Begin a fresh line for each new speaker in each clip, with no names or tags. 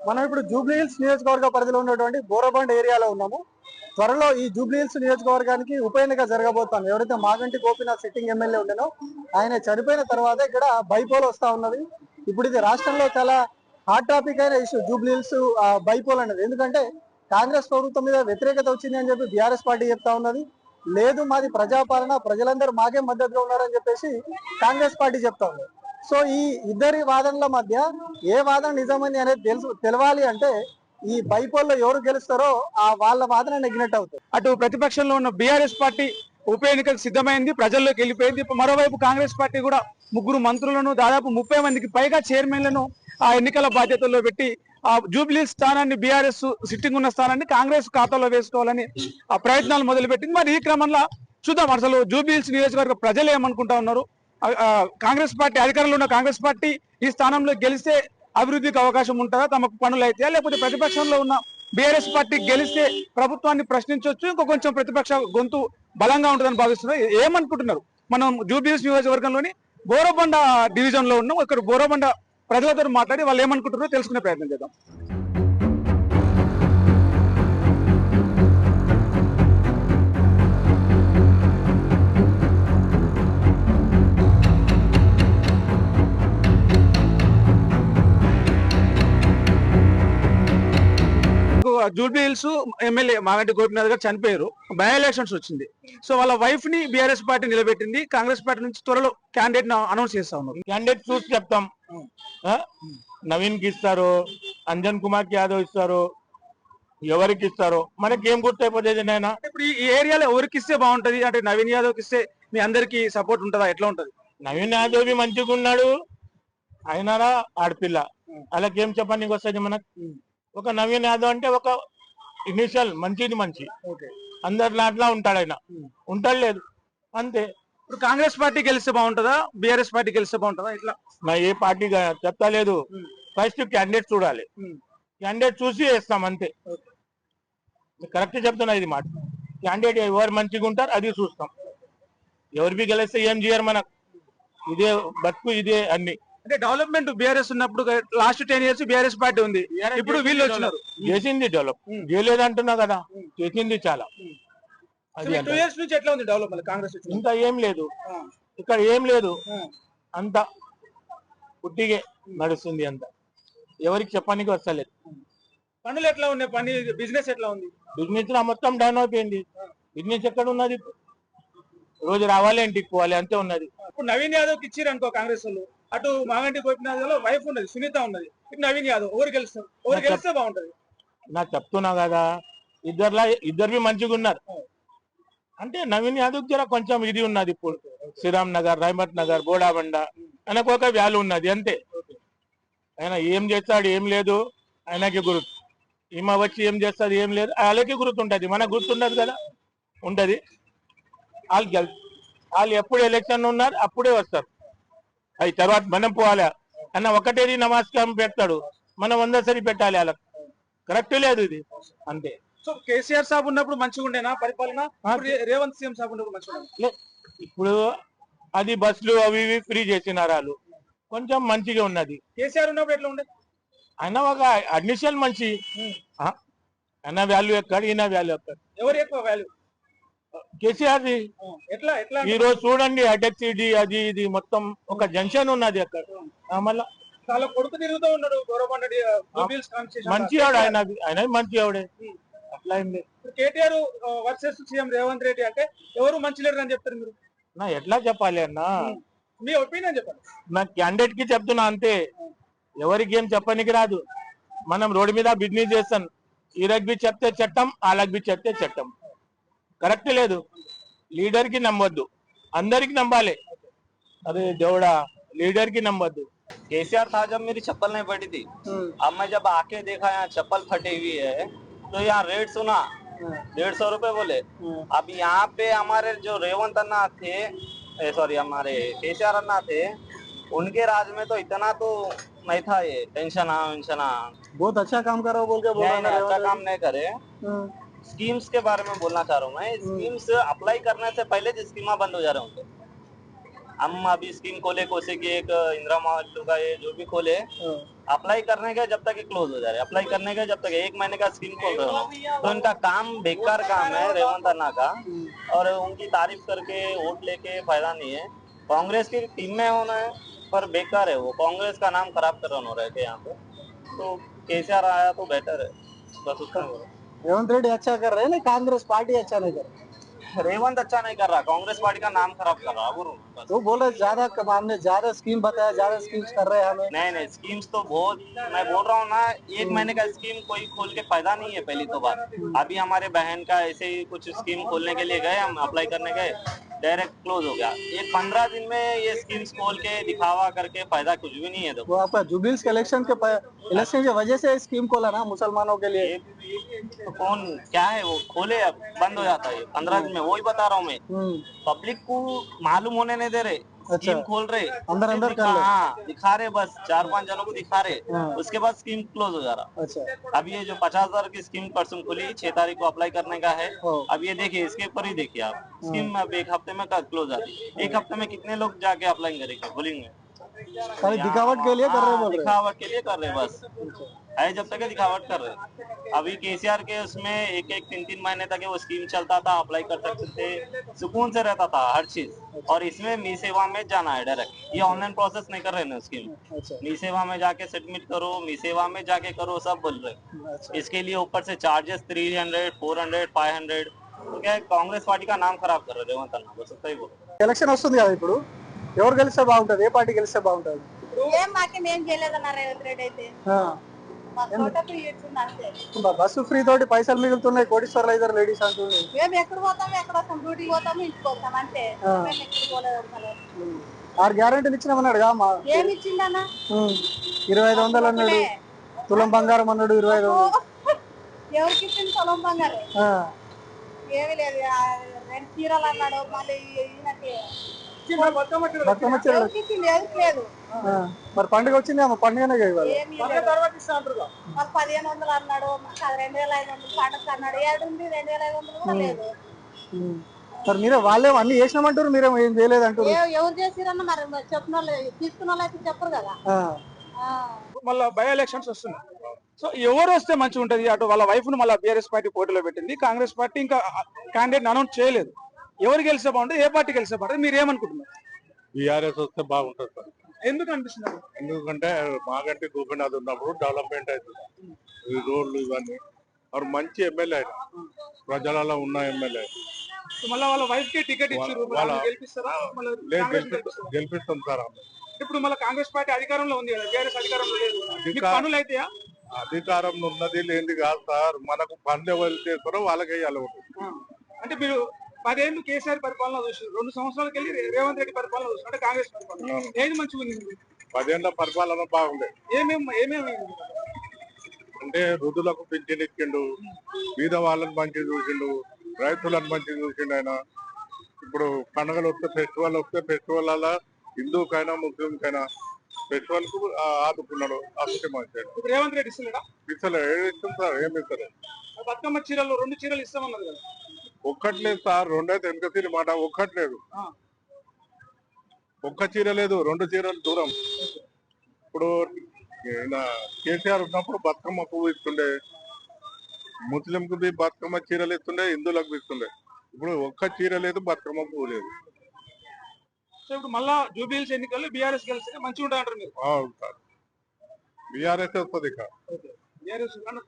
మనం ఇప్పుడు జూబ్లీహిల్స్ నియోజకవర్గ పరిధిలో ఉన్నటువంటి బోరబండ్ ఏరియాలో ఉన్నాము. త్వరలో ఈ జూబ్లీహిల్స్ నియోజకవర్గానికి ఉప ఎన్నిక జరగబోతాం. ఎవరైతే మాగంటి గోపీనాథ్ సిట్టింగ్ ఎమ్మెల్యే ఉండేనో ఆయన చనిపోయిన తర్వాత ఇక్కడ బైపోల్ వస్తా ఉన్నది. ఇప్పుడు ఇది రాష్ట్రంలో చాలా హాట్ టాపిక్ అయిన ఇష్యూ జూబ్లీహిల్స్ బైపోల్ అనేది. ఎందుకంటే కాంగ్రెస్ ప్రభుత్వం మీద వ్యతిరేకత వచ్చింది అని చెప్పి బీఆర్ఎస్ పార్టీ చెప్తా ఉన్నది. లేదు మాది ప్రజాపాలన, ప్రజలందరూ మాకే మద్దతుగా ఉన్నారని చెప్పేసి కాంగ్రెస్ పార్టీ చెప్తా ఉంది. సో ఈ ఇద్దరి వాదనల మధ్య ఏ వాదన నిజమని అనేది తెలవాలి అంటే ఈ బైపోల్లో ఎవరు గెలుస్తారో వాళ్ళ వాదన నెగ్గినట్టు అవుతుంది.
అటు ప్రతిపక్షంలో ఉన్న బీఆర్ఎస్ పార్టీ ఉప ఎన్నికకు సిద్ధమైంది, ప్రజల్లోకి వెళ్ళిపోయింది. మరోవైపు కాంగ్రెస్ పార్టీ కూడా 3 మంత్రులను, దాదాపు 30 మందికి పైగా చైర్మన్లను ఆ ఎన్నికల బాధ్యతల్లో పెట్టి ఆ జూబ్లీహిల్స్ స్థానాన్ని, బీఆర్ఎస్ సిట్టింగ్ ఉన్న స్థానాన్ని కాంగ్రెస్ ఖాతాలో వేసుకోవాలని ఆ ప్రయత్నాలు మొదలుపెట్టింది. మరి ఈ క్రమంలో చూద్దాం అసలు జూబ్లీహిల్స్ నియోజకవర్గ ప్రజలు ఏమనుకుంటా ఉన్నారు. కాంగ్రెస్ పార్టీ అధికారంలో ఉన్న కాంగ్రెస్ పార్టీ ఈ స్థానంలో గెలిస్తే అభివృద్ధికి అవకాశం ఉంటుందా, తమకు పనులు అయితే, లేకపోతే ప్రతిపక్షంలో ఉన్న బీఆర్ఎస్ పార్టీ గెలిస్తే ప్రభుత్వాన్ని ప్రశ్నించవచ్చు, ఇంకో కొంచెం ప్రతిపక్ష గొంతు బలంగా ఉంటుందని భావిస్తున్నారు. ఏమనుకుంటున్నారు? మనం జూబ్లీహిల్స్ నియోజకవర్గంలోని బోరబండ డివిజన్ లో ఉన్నాం. ఇక్కడ బోరబండ ప్రజలతో మాట్లాడి వాళ్ళు ఏమనుకుంటున్నారో తెలుసుకునే ప్రయత్నం చేద్దాం. జూబ్లీహిల్స్ ఎమ్మెల్యే మాగంటి గోపీనాథ్ గారు చనిపోయారు. బై ఎలక్షన్స్ వచ్చింది. సో వాళ్ళ వైఫ్ ని బీఆర్ఎస్ పార్టీ నిలబెట్టింది. కాంగ్రెస్ పార్టీ నుంచి త్వరలో క్యాండిడేట్ అనౌన్స్ చేస్తా ఉన్నారు.
క్యాండిడేట్ చూసి చెప్తాం. నవీన్ కి ఇస్తారు, అంజన్ కుమార్ కి యాదవ్ ఇస్తారు, ఎవరికి ఇస్తారో మనకేం గుర్తయిపోతుంది. నేను
ఇప్పుడు ఈ ఏరియాలో ఎవరికి ఇస్తే బాగుంటది అంటే నవీన్ యాదవ్ కి ఇస్తే మీ అందరికి సపోర్ట్ ఉంటుందా, ఎట్లా ఉంటది?
నవీన్ యాదవ్ మంచిగా ఉన్నాడు, అయినారా ఆడపిల్ల, అలాగేం చెప్పడానికి వస్తుంది మనకు. ఒక నవీన్ యాదవ్ అంటే ఒక ఇనిషియల్ మంచి అందరిలో అట్లా ఉంటాడు, ఆయన ఉంటాడు లేదు అంతే.
ఇప్పుడు కాంగ్రెస్ పార్టీ గెలిస్తే బాగుంటుందా, బీఆర్ఎస్ పార్టీ గెలిస్తే బాగుంటుందా? ఇట్లా
ఏ పార్టీ చెప్తా లేదు. ఫస్ట్ క్యాండిడేట్ చూడాలి, క్యాండిడేట్ చూసి వేస్తాం అంతే. కరెక్ట్ చెప్తున్నా ఇది మాట. క్యాండిడేట్ ఎవరు మంచిగా ఉంటారు అది చూస్తాం. ఎవరు బి గెలిస్తే ఏం చేయరు మనకు, ఇదే బతుకు, ఇదే అన్ని.
అంటే డెవలప్మెంట్ బీఆర్ఎస్ ఉన్నప్పుడు లాస్ట్ 10 years బీఆర్ఎస్ పార్టీ ఉంది, ఇప్పుడు వీళ్ళు వచ్చినారు.
చేసింది డెవలప్, చేయలేదు అంటున్నా కదా, చేసింది చాలా.
2 years నుంచి ఎట్లా ఉంది డెవలప్మెంట్ కాంగ్రెస్?
ఇంకా ఏం లేదు ఇక్కడ, ఏం లేదు, అంత పుట్టిగే నడుస్తుంది, అంత ఎవరికి చెప్పడానికి వస్తలేదు.
పనులు ఎట్లా ఉన్నాయి, బిజినెస్ ఎట్లా ఉంది?
బిజినెస్ మొత్తం డౌన్ అయిపోయింది. బిజినెస్ ఎక్కడ ఉన్నది, రోజు రావాలి ఇంటికి పోవాలి అంతే ఉన్నది.
ఇప్పుడు నవీన్ యాదవ్ కి ఇచ్చిరు అనుకో కాంగ్రెస్ వాళ్ళు, అటు మాగంటి గోపీనాథ్ లో వైఫ్ ఉన్నది, సునీత ఉన్నది, ఇటు నవీన్ యాదవ్, ఎవరు గెలుస్తారు? ఎవరు గెలిస్తే బాగుంటది?
నాకు చెప్తున్నా కదా, ఇద్దరు మంచిగా ఉన్నారు. అంటే నవీన్ యాదవ్ జర కొంచెం ఇది ఉన్నది. ఇప్పుడు శ్రీరామ్ నగర్, రహమత్ నగర్, బోడాబండ ఆయనకు ఒక వ్యాల్యూ ఉన్నది అంతే. ఆయన ఏం చేస్తాడు ఏం లేదు ఆయనకి గుర్తు, ఈమె వచ్చి ఏం చేస్తుంది ఏం లేదు వాళ్ళకి గుర్తుంటది, మనకు గుర్తుండదు కదా. ఉంటది, వాళ్ళు ఎప్పుడు ఎలక్షన్ ఉన్నారు అప్పుడే వస్తారు. అవి తర్వాత మనం పోవాలి అన్న ఒకటేది నమస్కారం పెడతాడు, మనం 100 సారి పెట్టాలి. వాళ్ళకి కరెక్ట్ లేదు ఇది అంతే.
సో కేసీఆర్ సాబ్ ఉన్నప్పుడు మంచిగా ఉండేనా పరిపాలన, రేవంత్ సీఎం సాబ్ ఉన్నప్పుడు మంచిగా?
ఇప్పుడు అది బస్సులు అవి ఇవి ఫ్రీ చేసినారు వాళ్ళు, కొంచెం మంచిగా ఉన్నది.
కేసీఆర్ ఉన్నప్పుడు ఎట్లా ఉండే?
ఆయన ఒక అడ్మిషన్ మంచి, ఆయన వాల్యూ ఎక్కడ, ఈయన వాల్యూ ఎక్కడ?
ఎవరు ఎక్కువ వాల్యూ?
కేసీఆర్ ది.
ఎట్లా ఎట్లా
ఈ రోజు చూడండి అటెక్ సిటీ అది ఇది మొత్తం ఒక జంక్షన్ ఉన్నది అక్కడ. మళ్ళా
చాలా కొడుకు తిరుగుతూ ఉన్నాడు
మంచి ఆవిడ, ఆయన మంచి ఆవిడే. అట్లా అయింది.
కేటీఆర్ వర్సెస్ సీఎం రేవంత్ రెడ్డి అంటే ఎవరు మంచి లీడర్ అని చెప్తారు మీరు?
నా ఎట్లా చెప్పాలి అన్న,
మీ ఒపీనియన్ చెప్పండి.
నా క్యాండిడేట్ కి చెప్తున్నా అంతే, ఎవరికి ఏం చెప్పడానికి రాదు. మనం రోడ్డు మీద బిజినెస్ చేస్తాం, ఈరకు బి చెప్తే చట్టం, వాళ్ళకి బి చెప్తే చట్టం. కరెక్ట్ లేదు. లీడర్ కి నమ్మొద్దు, అందరికి నమ్మాలి. अरे देवड़ा लीडर की नंबर 2
केसीआर था जब मेरी चप्पल नहीं फटी थी। अब मैं जब आके देखा यहाँ चप्पल फटी हुई है तो यहाँ रेट सुना 150 रुपए बोले। अब यहाँ पे हमारे जो रेवंत अन्ना थे, सॉरी हमारे केसीआर अन्ना थे, उनके राज में तो इतना तो नहीं था ये टेंशन
बहुत अच्छा काम कर रहा हो बोल के बोला।
नहीं, अच्छा काम नहीं करे। स्कीम्स के बारे में बोलना चाह रहा हूँ मैं। स्कीम्स अप्लाई करने से पहले जो स्कीमा बंद हो जा रहे होंगे हम अभी स्कीम खोले कोसे की एक इंदिरा मालू का ये जो भी खोले अप्लाई करने का जब तक ये क्लोज हो जा रहे अप्लाई करने का जब तक 1 महीने का स्कीम खोल रहे हो तो इनका काम बेकार काम है रेवंत अन्ना का और उनकी तारीफ करके वोट लेके फायदा नहीं है। कांग्रेस की टीम में होना है पर बेकार है वो कांग्रेस का नाम खराब कर रहे थे यहाँ पे तो केसीआर आया तो बेटर है बस उसका
रेवंत रेड्डी अच्छा कर रहे हैं ना कांग्रेस पार्टी अच्छा नहीं कर रही
रेवंत अच्छा नहीं कर रहा कांग्रेस पार्टी का नाम खराब कर रहा वो बस।
तो बोल रहे ज्यादा हमने ज्यादा स्कीम बताया ज्यादा स्कीम्स कर रहे हैं हमें
नहीं स्कीम्स तो बहुत मैं बोल रहा हूँ ना 1 महीने का स्कीम कोई खोल के फायदा नहीं है पहली तो बात। अभी हमारे बहन का ऐसे ही कुछ स्कीम खोलने के लिए गए हम अप्लाई करने गए डायरेक्ट क्लोज हो गया। ये 15 दिन में ये स्कीम्स खोल के दिखावा करके फायदा कुछ भी नहीं है।
वो आपका जुबलीस इलेक्शन की वजह से स्कीम खोला ना मुसलमानों के लिए
तो कौन क्या है वो खोले अब बंद हो जाता है 15 दिन में वही बता रहा हूँ मैं। पब्लिक को मालूम होने नहीं दे रहे स्कीम खोल रहे
अंदर कर ले।
हाँ दिखा रहे बस 4-5 जनों को दिखा रहे उसके बाद स्कीम क्लोज हो जा रहा।
अच्छा
अब ये जो 50,000 की स्कीम परसों खुली 6 तारीख को अप्लाई करने का है। अब ये देखिए इसके ऊपर ही देखिए आप स्कीम अब 1 हफ्ते में क्लोज आती है। 1 हफ्ते में कितने लोग जाके अप्लाई करेंगे बोलेंगे
खाली दिखावट के लिए कर रहे हैं
दिखावट के लिए कर रहे बस है जब तक दिखावट कर रहे। अभी केसीआर के उसमें 1-1 3-3 महीने तक वो स्कीम चलता था अप्लाई कर सकते थे सुकून से रहता था हर चीज और इसमें मी सेवा में जाना है डायरेक्ट ये ऑनलाइन प्रोसेस नहीं कर रहे ना स्कीम मी सेवा में जाके सबमिट करो मी सेवा में जाके करो सब बोल रहे। इसके लिए ऊपर से चार्जेस 300 400 500 तो क्या कांग्रेस पार्टी का नाम खराब कर रहे रेवंत अन्ना बस सही बोलो।
ఎలక్షన్ వస్తుంది కదా ఇప్పుడు ఎవరు గెలిస్తే బాగుంటది ఏ పార్టీ గెలిస్తే బాగుంటది
ఏం మాకేం చేయలేదన్న రేవంత్ రెడ్డి అయితే
బస్సు ఫ్రీ తోటి పైసలు మిగులుతున్నాయి కోటీశ్వర్లు అయితే లేడీస్ అంటుంది
మేము ఎక్కడ పోతాము ఎక్కడ వస్తాం డ్యూటీకి పోతాము ఇంటికి వస్తాం అంతే మేము ఎక్కడికి పోలేదు
6 గ్యారెంటీలు ఇచ్చినామన్నాడు
ఏమి ఇచ్చిండన్న
2500 అన్నాడు తులం బంగారం అన్నాడు 2500
ఎవరికి ఇచ్చింది పొలం బంగారు ఏమి లేదు 2 చీరలు అన్నాడు మళ్ళీ ఈయనకి ఎవరికి ఇచ్చింది ఎవరికి లేదు
మరి పండుగ వచ్చింది అమ్మ పండుగనే ఇవ్వాలి
ఏమి లేదు మాకు 1500 అన్నాడు మాకు 2500 పండుగ అన్నాడు ఏడుంది 2500 కూడా లేదు
మరి మీరే వాళ్ళే అన్ని చేసినామంటారు మీరే ఏం చేయలేదు అంటారు
ఎవరు చేసిరన్న మరి చెప్పిన వాళ్ళు తీసుకున్న వాళ్ళు అయితే చెప్పరు కదా
మళ్ళీ బై ఎలక్షన్స్ వస్తున్నాయి సో ఎవరు వస్తే మంచిగా ఉంటది అటు వాళ్ళ వైఫ్ ను మళ్ళీ బీఆర్ఎస్ పార్టీ పోటీలో పెట్టింది కాంగ్రెస్ పార్టీ ఇంకా క్యాండిడేట్ అనౌన్స్ చేయలేదు ఎవరు గెలిస్తే బాగుంటుంది ఏ పార్టీ గెలిస్తే బాగుంటుంది మీరు ఏమనుకుంటున్నారు
బీఆర్ఎస్ వస్తే బాగుంటుంది సార్
ఎందుకు అనిపిస్తున్నారు
ఎందుకంటే మాగంటి గోపీనాథ్ ఉన్నప్పుడు డెవలప్మెంట్ అవుతుంది ఈ రోడ్లు ఇవన్నీ వారు మంచి ఎమ్మెల్యే ఆయన ప్రజలలో ఉన్న ఎమ్మెల్యే
మళ్ళీ వాళ్ళ వైఫ్ కి టికెట్ ఇచ్చారు గెలిపిస్తారా
గెలిపిస్తాం సార్
ఇప్పుడు మళ్ళీ కాంగ్రెస్ పార్టీ అధికారంలో ఉంది కదా బీఆర్ఎస్ అధికారంలో లేదు పనులు అయితే
అధికారంలో ఉన్నది లేనిది కాదు సార్ మనకు పనులు ఎవరు చేస్తారో వాళ్ళకి వేయాలి
అంటే మీరు 10 ఏళ్ళు కేసీఆర్ పరిపాలన చూసారు 2 సంవత్సరాలకి వెళ్ళి రేవంత్ రెడ్డి పరిపాలన చూసారు అంటే కాంగ్రెస్ పరిపాలన ఏది మంచిగా ఉంది
10 ఏళ్ల పరిపాలన బాగుంది
ఏమేమి
అంటే వృద్ధులకు పింఛన్ ఇచ్చిండు బీద వాళ్ళని మంచిగా చూసిండు రైతులను మంచిగా చూసిండు ఆయన ఇప్పుడు పండుగలు వస్తే ఫెస్టివల్ అలా హిందూకైనా ముస్లింకైనా ఫెస్టివల్ కు ఆదుకున్నాడు అసలు మంచిగా
రేవంత్ రెడ్డి ఇస్తలేడా
ఇస్తాం సార్ ఏమి ఇస్తారు
బతుకమ్మ చీరలు 2 చీరలు ఇస్తామన్నారు కదా
ఒక్కట్లేదు సార్ 2 అయితే వెనక చీర మాట ఒక్కట్లేదు ఒక్క చీర లేదు 2 చీరలు దూరం ఇప్పుడు కేసీఆర్ ఉన్నప్పుడు బతుకమ్మ పువ్వు ఇస్తుండే ముస్లింకు బతుకమ్మ చీరలు ఇస్తుండే హిందువులకు ఇస్తుండే ఇప్పుడు ఒక్క చీర లేదు బతుకమ్మ పువ్వు లేదు
సో ఇప్పుడు మళ్ళా జూబ్లీహిల్స్ ఎన్నికల్లో బీఆర్ఎస్ గెలిస్తే మంచిగా ఉంటారు అంటారు మీరు
బీఆర్ఎస్ వస్తుంది ఇక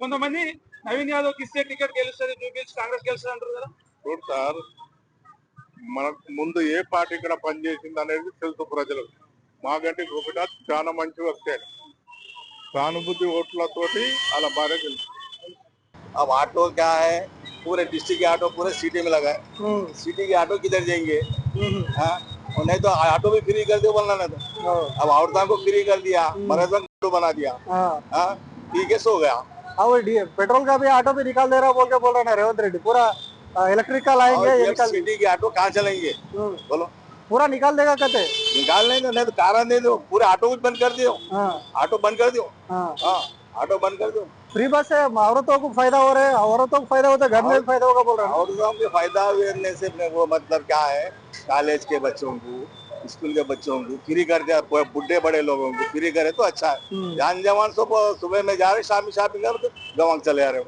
కొంతమంది నవీన్ యాదవ్ ఇస్తే టికెట్ గెలుస్తుంది జూబ్లీహిల్స్ కాంగ్రెస్ గెలుస్తుంది అంటారు కదా
చూడు సార్ మనకు ముందు ఏ పార్టీ ఇక్కడ పనిచేసింది అనేది తెలుసు ప్రజలకు మాగంటి గోపీనాథ్ చాలా మంచి వ్యక్తి సానుభూతి ఓట్లతోటి అలా బాగా తెలుసు
अब ऑटो क्या है पूरे डिस्ट्रिक्ट के ऑटो पूरे सिटी में लगा है सिटी के ऑटो किधर जाएंगे हाँ और नहीं तो ऑटो भी फ्री कर दो बोलना नहीं तो अब औरतों को फ्री कर दिया मर्दों को ऑटो बना दिया हाँ ठीक है सो गया
अब पेट्रोल का भी ऑटो भी निकाल दे रहा बोल रहे हैं रेवंत रेड्डी पूरा इलेक्ट्रिकल आएंगे
सिटी के ऑटो कहाँ चलेंगे बोलो
पूरा निकाल देगा कहते
निकाल नहीं तो कारण दे दो पूरे ऑटो भी बंद कर दियो ऑटो बंद कर दियो ऑटो बंद कर दो
फ्री बस है औरतों को फायदा हो रहा है औरतों को फायदा होता है घर में भी फायदा होगा बोल रहे हैं
औरतों को फायदा होने से वो मतलब क्या है कॉलेज के बच्चों को स्कूल के बच्चों को फ्री कर दिया, बुढ़े बड़े लोगों को फ्री करे तो अच्छा है। जान जवान सब सुबह में जा रहे, शाम शॉपिंग कर गाँव चले आ रहे हो।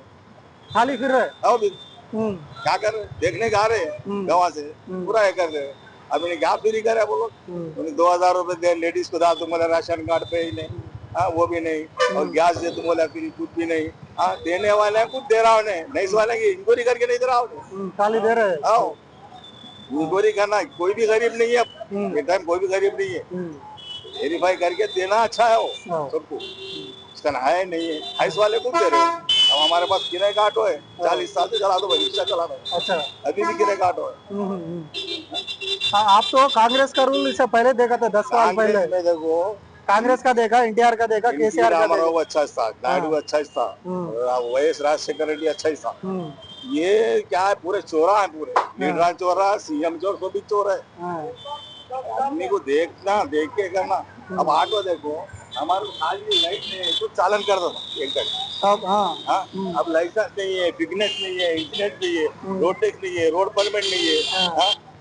खाली फिर रहे।
आओ भी क्या कर रहे, देखने का आ रहे गाँव से पूरा ये कर रहे। अब इन्हें क्या फ्री करे बोलो, उन्हें 2000 रुपए दे लेडीज को दाल, तुम बोला राशन कार्ड पे ही नहीं, हाँ वो भी नहीं, और गैस दे तुम बोला फ्री, कुछ भी नहीं। हाँ देने वाले हैं कुछ दे रहा उन्हें, नहीं वाले की इंक्वायरी करके नहीं दे रहा उन्हें,
खाली दे रहे।
आओ इंक्वायरी करना, कोई भी गरीब नहीं है ये टाइम, कोई भी गरीब नहीं है, वेरीफाई करके देना अच्छा है वो सबको, इसका है नहीं है हाइस वाले को दे रहे। अब हमारे पास किराए का ऑटो है, 40 साल से चला दो, रिक्शा चला रहा है,
अच्छा
अभी भी किराए का ऑटो है।
हाँ, आप तो कांग्रेस का रूल इससे पहले देखा था, 10 साल पहले।
कांग्रेस में देखो,
कांग्रेस का देखा, एनटीआर का देखा, केसीआर का देखा।
रामाराव अच्छा था, नायडू अच्छा था, वैएस राजशेखर रेड्डी अच्छा ही था। ये क्या है, पूरे चोरा है, पूरे लीडर चोरा, सीएम चोर, सभी चोर है। आदमी को देखना, देख के करना। अब ऑटो देखो, हमारे खाली लाइट नहीं है तो चालन कर दो एक घंटे।
अब
अब लाइसेंस नहीं है, फिटनेस नहीं है, इंटरनेट नहीं है, रोड टैक्स नहीं है, रोड परमिट नहीं है,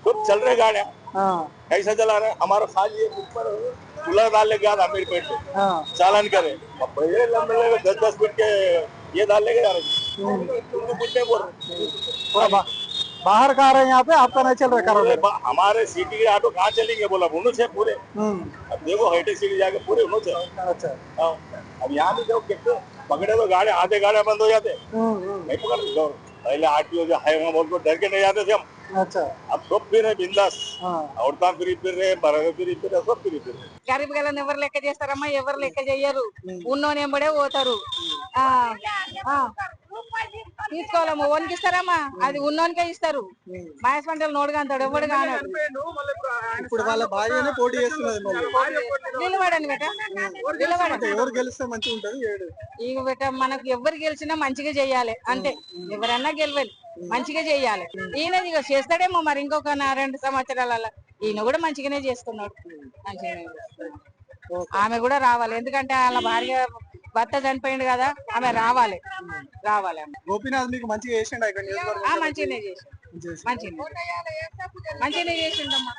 सब चल रहे गाड़ियाँ कैसा चला रहे। हमारा खाली ऊपर कूलर डाल ले गया था मेरे पेट पे, चालन करे, ये लंबे 10-10 फीट के ये डाल लेके जा रहे, तुमको कुछ नहीं बोल रहे।
बाहर का आ रहे हैं यहाँ पे, आपका नहीं चल रहा करोगे।
हमारे सिटी के ऑटो कहाँ चलेंगे बोला, उन्होंने से पूरे। अब देखो हाईटेक सिटी जाके पूरे उन्होंने से।
अच्छा,
अब यहाँ भी देखो कितने पकड़े तो गाड़ी, आधे गाड़ियाँ बंद हो जाते, नहीं पकड़। पहले आरटीओ जो है वहाँ बोल को डर के नहीं जाते थे हम।
अच्छा,
अब सब फिर है बिंदास, औरता फिर रहे, बरगे फिर रहे, सब फिर रहे।
గరీబ్ గలను ఎవరు లెక్క చేస్తారమ్మా? ఎవరు లెక్క చెయ్యరు. ఉన్నోని ఎంబడే పోతారు. తీసుకోవాలమ్మా, ఓనికి ఇస్తారమ్మా, అది ఉన్నోనికే ఇస్తారు. మహేష్ పంటలు నోడుగా అంటాడు, ఎవడు కానాడు.
ఇప్పుడు వాళ్ళ భార్యనే పోటీ చేస్తున్నది మళ్ళీ.
నిలబడని బెట, నిలబడండి.
ఎవరు గెలిస్తే మంచిగా ఉంటది?
ఇక బెట మనకు ఎవరు గెలిచినా మంచిగా చెయ్యాలి అంతే. ఎవరన్నా గెలవాలి, మంచిగా చెయ్యాలి. ఈయన ఇక చేస్తాడేమో మరి ఇంకొక 2 సంవత్సరాల. ఈయన కూడా మంచిగానే చేస్తున్నాడు, మంచిగానే చేస్తున్నాడు. ఆమె కూడా రావాలి, ఎందుకంటే వాళ్ళ భార్య భర్త చనిపోయింది కదా, ఆమె రావాలి.
గోపీనాథ్ మీకు మంచిగా చేసిండు ఇక్కడ నియోజకవర్గం?
మంచిగానే చేసిండు, మంచిగానే చేసిండమ్మా.